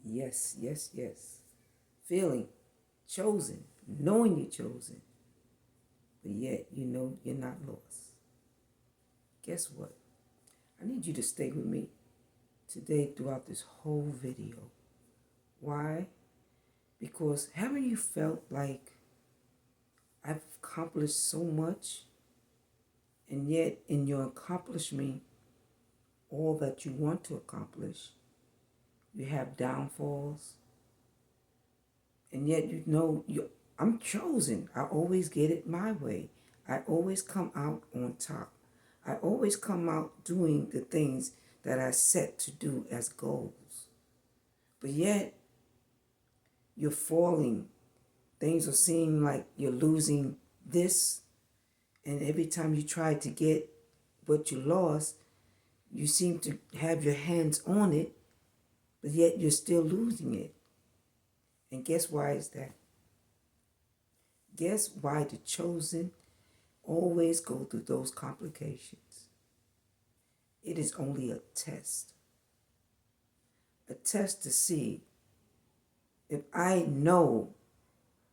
Yes, yes, yes. Feeling chosen, knowing you're chosen, but yet you know you're not lost. Guess what? I need you to stay with me today throughout this whole video. Why? Because haven't you felt like I've accomplished so much, and yet in your accomplishment, all that you want to accomplish, you have downfalls, and yet I'm chosen. I always get it my way. I always come out on top. I always come out doing the things that I set to do as goals. But yet, you're falling. Things are seeming like you're losing this. And every time you try to get what you lost, you seem to have your hands on it, but yet you're still losing it. And guess why is that? Guess why the chosen always go through those complications? It is only a test. A test to see if I know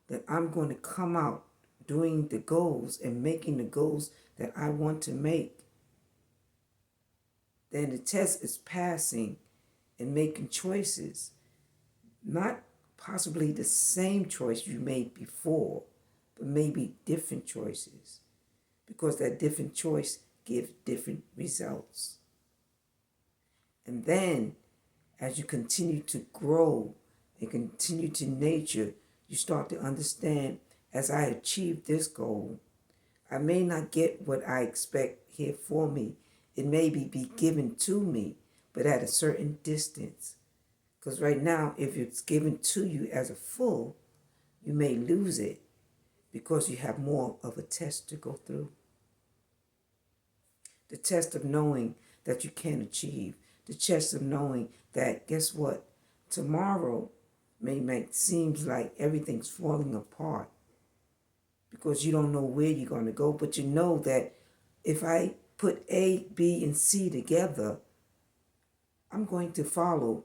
that I'm going to come out doing the goals and making the goals that I want to make, then the test is passing and making choices, not possibly the same choice you made before, but maybe different choices, because that different choice gives different results. And then as you continue to grow and continue to nature, you start to understand, as I achieve this goal, I may not get what I expect here for me. It may be given to me, but at a certain distance. Because right now, if it's given to you as a full, you may lose it because you have more of a test to go through. The test of knowing that you can achieve. The test of knowing that, guess what? Tomorrow may make seems like everything's falling apart because you don't know where you're going to go, but you know that if I put A, B, and C together, I'm going to follow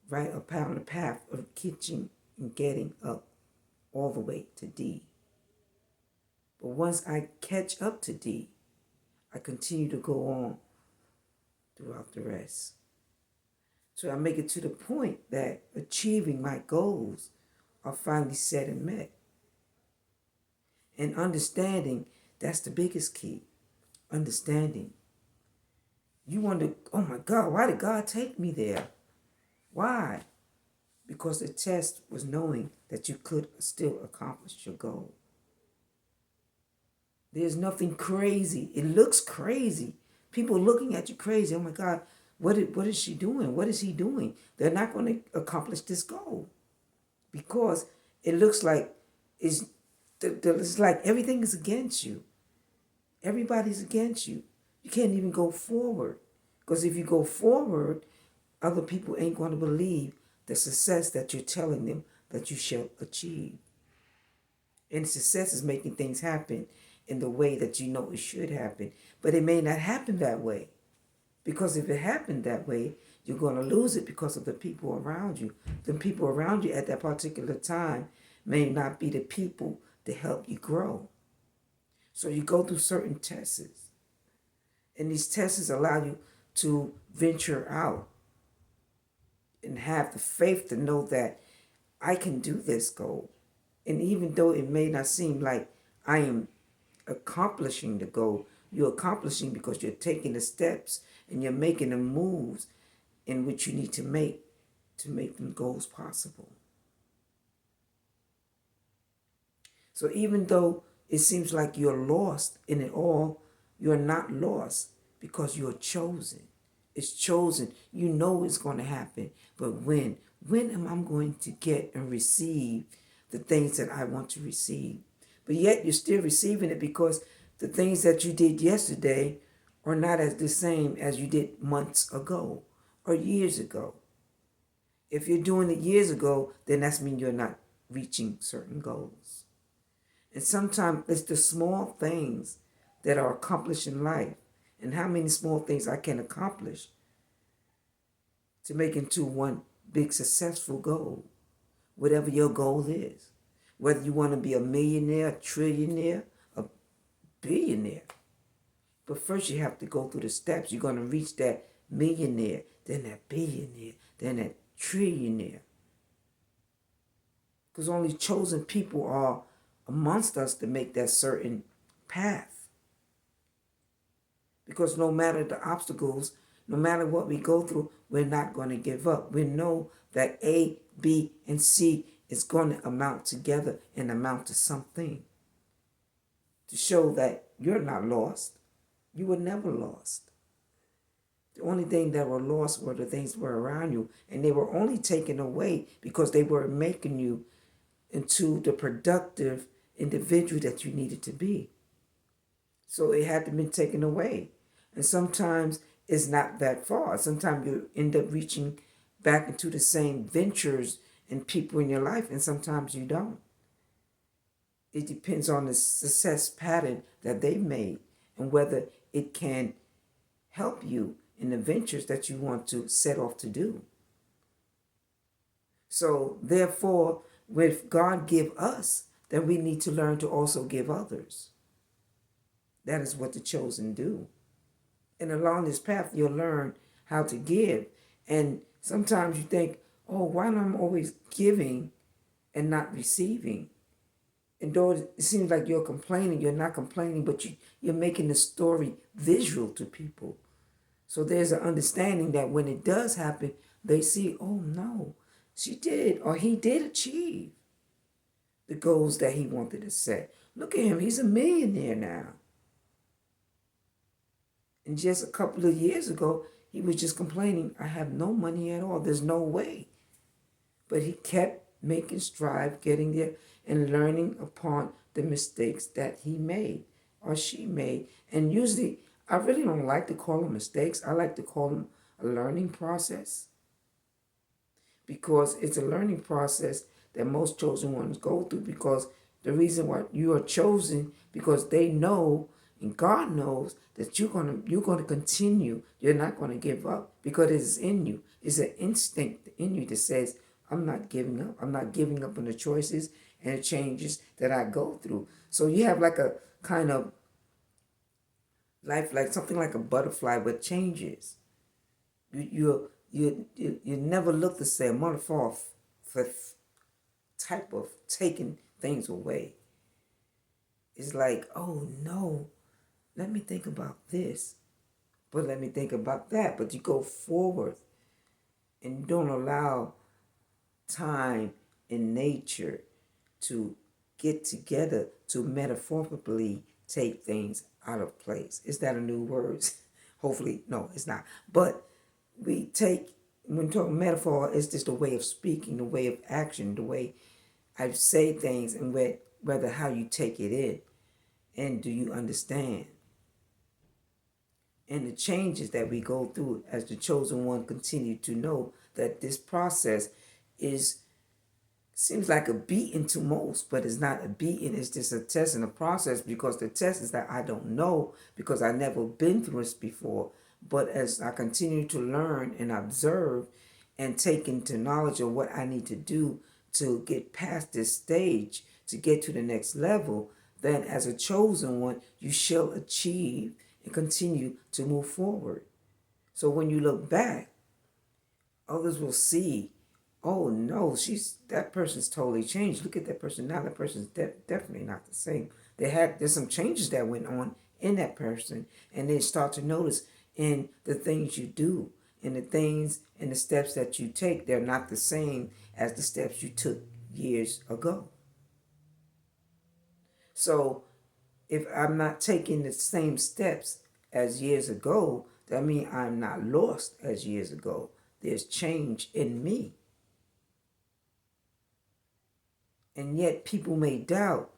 right upon the path of kitchen and getting up all the way to D. But once I catch up to D, I continue to go on throughout the rest. So I make it to the point that achieving my goals are finally set and met. And understanding, that's the biggest key. Understanding. You wonder, oh my God, why did God take me there? Why? Because the test was knowing that you could still accomplish your goal. There's nothing crazy. It looks crazy. People looking at you crazy. Oh my God, what is she doing? What is he doing? They're not going to accomplish this goal because it looks like it's like everything is against you. Everybody's against you. You can't even go forward because if you go forward, other people ain't going to believe the success that you're telling them that you shall achieve. And success is making things happen in the way that you know it should happen. But it may not happen that way. Because if it happened that way, you're going to lose it because of the people around you. The people around you at that particular time may not be the people to help you grow. So you go through certain tests. And these tests allow you to venture out and have the faith to know that I can do this goal. And even though it may not seem like I am accomplishing the goal, you're accomplishing because you're taking the steps and you're making the moves in which you need to make them goals possible. So even though it seems like you're lost in it all, you're not lost because you're chosen. It's chosen. You know it's going to happen. But when am I going to get and receive the things that I want to receive? But yet you're still receiving it because the things that you did yesterday are not as the same as you did months ago or years ago. If you're doing it years ago, then that's mean you're not reaching certain goals. And sometimes it's the small things that are accomplished in life. And how many small things I can accomplish to make into one big successful goal, whatever your goal is. Whether you want to be a millionaire, a trillionaire, a billionaire. But first you have to go through the steps. You're going to reach that millionaire, then that billionaire, then that trillionaire. Because only chosen people are amongst us to make that certain path. Because no matter the obstacles, no matter what we go through, we're not going to give up. We know that A, B, and C is going to amount together and amount to something. To show that you're not lost. You were never lost. The only thing that were lost were the things that were around you. And they were only taken away because they were making you into the productive individual that you needed to be. So it had to be taken away. And sometimes it's not that far. Sometimes you end up reaching back into the same ventures and people in your life, and sometimes you don't. It depends on the success pattern that they've made and whether it can help you in the ventures that you want to set off to do. So therefore, if God give us, then we need to learn to also give others. That is what the chosen do. And along this path, you'll learn how to give. And sometimes you think, oh, why am I always giving and not receiving? And though it seems like you're complaining, you're not complaining, but you're making the story visual to people. So there's an understanding that when it does happen, they see, oh no, she did or he did achieve the goals that he wanted to set. Look at him, he's a millionaire now. And just a couple of years ago, he was just complaining, I have no money at all, there's no way. But he kept making strides, getting there, and learning upon the mistakes that he made or she made. And usually, I really don't like to call them mistakes. I like to call them a learning process. Because it's a learning process that most chosen ones go through, because the reason why you are chosen, because they know and God knows that you're gonna continue. You're not gonna give up because it is in you. It's an instinct in you that says, I'm not giving up. I'm not giving up on the choices and the changes that I go through. So you have like a kind of life, like something like a butterfly with changes. You never look the same. Metaphor for type of taking things away. It's like, oh no, let me think about this, but let me think about that. But you go forward and you don't allow time and nature to get together to metaphorically take things out of place. Is that a new word? Hopefully, no, it's not. But we take, when talking metaphor, it's just a way of speaking, the way of action, the way I say things, and whether how you take it in. And do you understand? And the changes that we go through as the chosen one continue to know that this process seems like a beating to most, but it's not a beating. It's just a test and a process, because the test is that I don't know, because I've never been through this before. But as I continue to learn and observe and take into knowledge of what I need to do to get past this stage, to get to the next level, then as a chosen one, you shall achieve and continue to move forward. So when you look back, others will see, oh no, that person's totally changed. Look at that person now. That person's definitely not the same. There's some changes that went on in that person, and they start to notice in the things you do, and the things and the steps that you take. They're not the same as the steps you took years ago. So if I'm not taking the same steps as years ago, that means I'm not lost as years ago. There's change in me. And yet people may doubt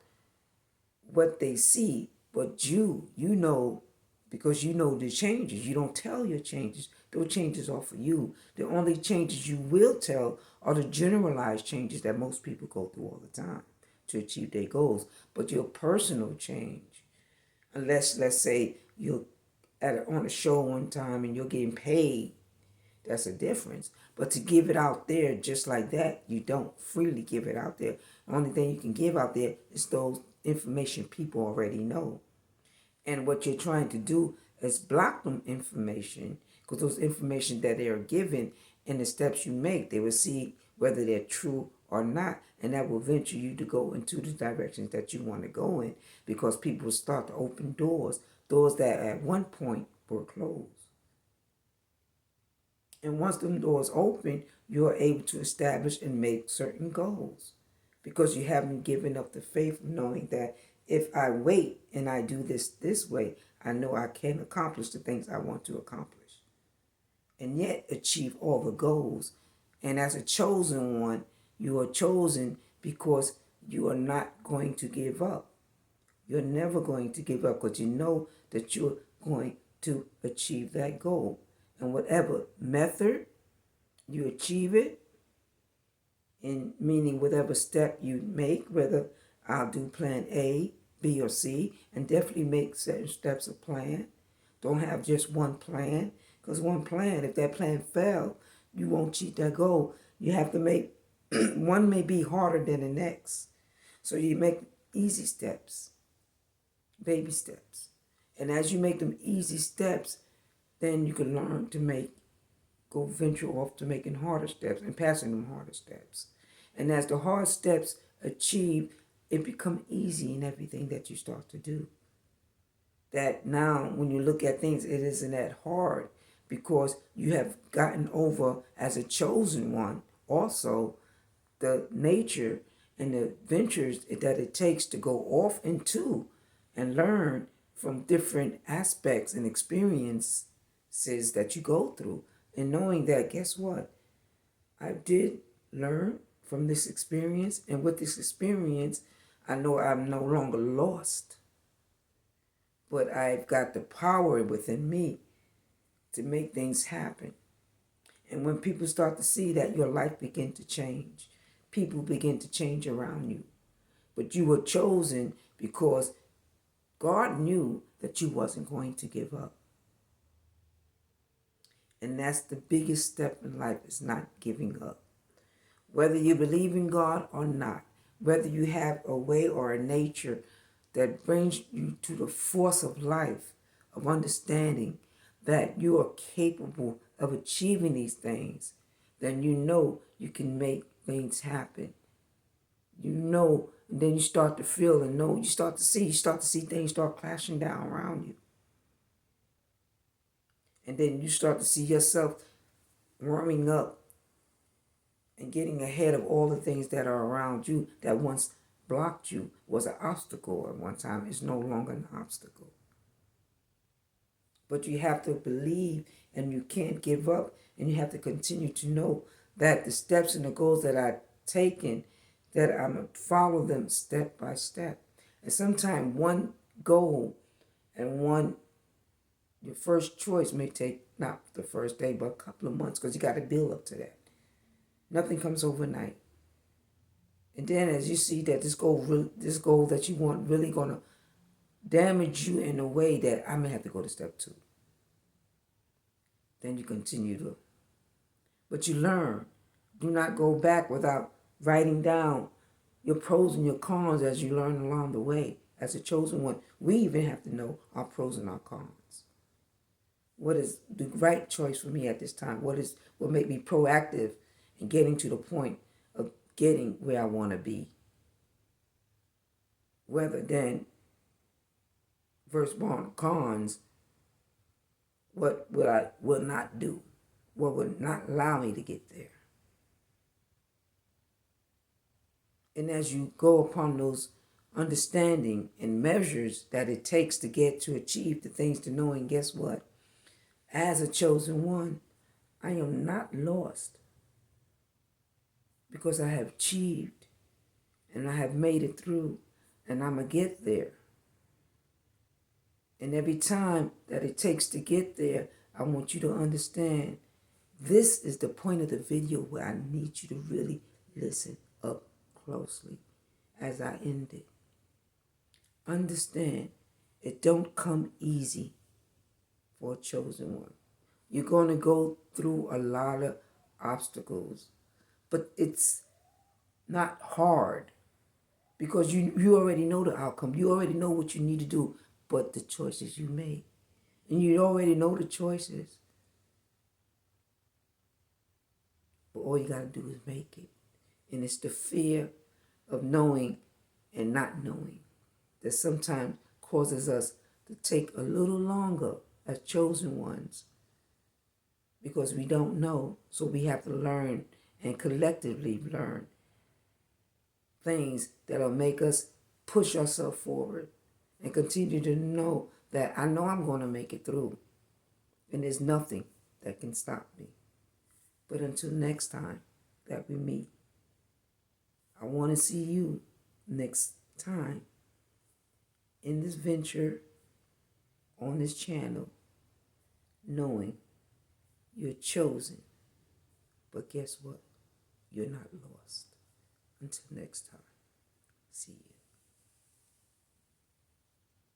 what they see, but you know, because you know the changes. You don't tell your changes. Those changes are for you. The only changes you will tell are the generalized changes that most people go through all the time to achieve their goals. But your personal change, unless, let's say, you're on a show one time and you're getting paid, that's a difference. But to give it out there just like that, you don't freely give it out there. The only thing you can give out there is those information people already know. And what you're trying to do is block them information, because those information that they are given and the steps you make, they will see whether they're true or not. And that will venture you to go into the directions that you want to go in, because people start to open doors that at one point were closed. And once them doors open, you are able to establish and make certain goals, because you haven't given up the faith of knowing that if I wait and I do this way, I know I can accomplish the things I want to accomplish and yet achieve all the goals. And as a chosen one, you are chosen because you are not going to give up. You're never going to give up, because you know that you're going to achieve that goal. And whatever method you achieve it, in meaning whatever step you make, whether I'll do plan A, B, or C, and definitely make certain steps of plan. Don't have just one plan, because one plan, if that plan fails, you won't achieve that goal. You have to make, one may be harder than the next. So you make easy steps, baby steps. And as you make them easy steps, then you can learn to go venture off to making harder steps and passing them harder steps. And as the hard steps achieve, it become easy in everything that you start to do. That now when you look at things, it isn't that hard, because you have gotten over, as a chosen one, also the nature and the ventures that it takes to go off into and learn from different aspects and experiences that you go through. And knowing that, guess what? I did learn from this experience, and with this experience, I know I'm no longer lost, but I've got the power within me to make things happen. And when people start to see that, your life begin to change. People begin to change around you. But you were chosen because God knew that you wasn't going to give up. And that's the biggest step in life, is not giving up. Whether you believe in God or not, whether you have a way or a nature that brings you to the force of life, of understanding that you are capable of achieving these things, then you know you can make things happen. You know, and then you start to feel and know, you start to see things start clashing down around you. And then you start to see yourself warming up and getting ahead of all the things that are around you that once blocked you, was an obstacle at one time, is no longer an obstacle. But you have to believe, and you can't give up, and you have to continue to know that the steps and the goals that I've taken, that I'm going to follow them step by step. And sometimes one goal and your first choice may take not the first day, but a couple of months, because you got to build up to that. Nothing comes overnight. And then as you see that this goal that you want really going to damage you in a way that I may have to go to step 2. Then you continue to. But you learn. Do not go back without writing down your pros and your cons as you learn along the way. As a chosen one, we even have to know our pros and our cons. What is the right choice for me at this time? What make me proactive in getting to the point of getting where I want to be? Rather than versus cons, what I will not do, what would not allow me to get there. And as you go upon those understanding and measures that it takes to get to achieve the things to knowing, guess what? As a chosen one, I am not lost, because I have achieved and I have made it through, and I'm going to get there. And every time that it takes to get there, I want you to understand, this is the point of the video where I need you to really listen up closely as I end it. Understand, it don't come easy for a chosen one. You're going to go through a lot of obstacles, but it's not hard because you already know the outcome. You already know what you need to do, but the choices you make. And you already know the choices. But all you got to do is make it. And it's the fear of knowing and not knowing that sometimes causes us to take a little longer as chosen ones because we don't know. So we have to learn and collectively learn things that'll make us push ourselves forward and continue to know that I know I'm going to make it through. And there's nothing that can stop me. But until next time that we meet, I want to see you next time in this venture on this channel, knowing you're chosen. But guess what? You're not lost. Until next time, see you.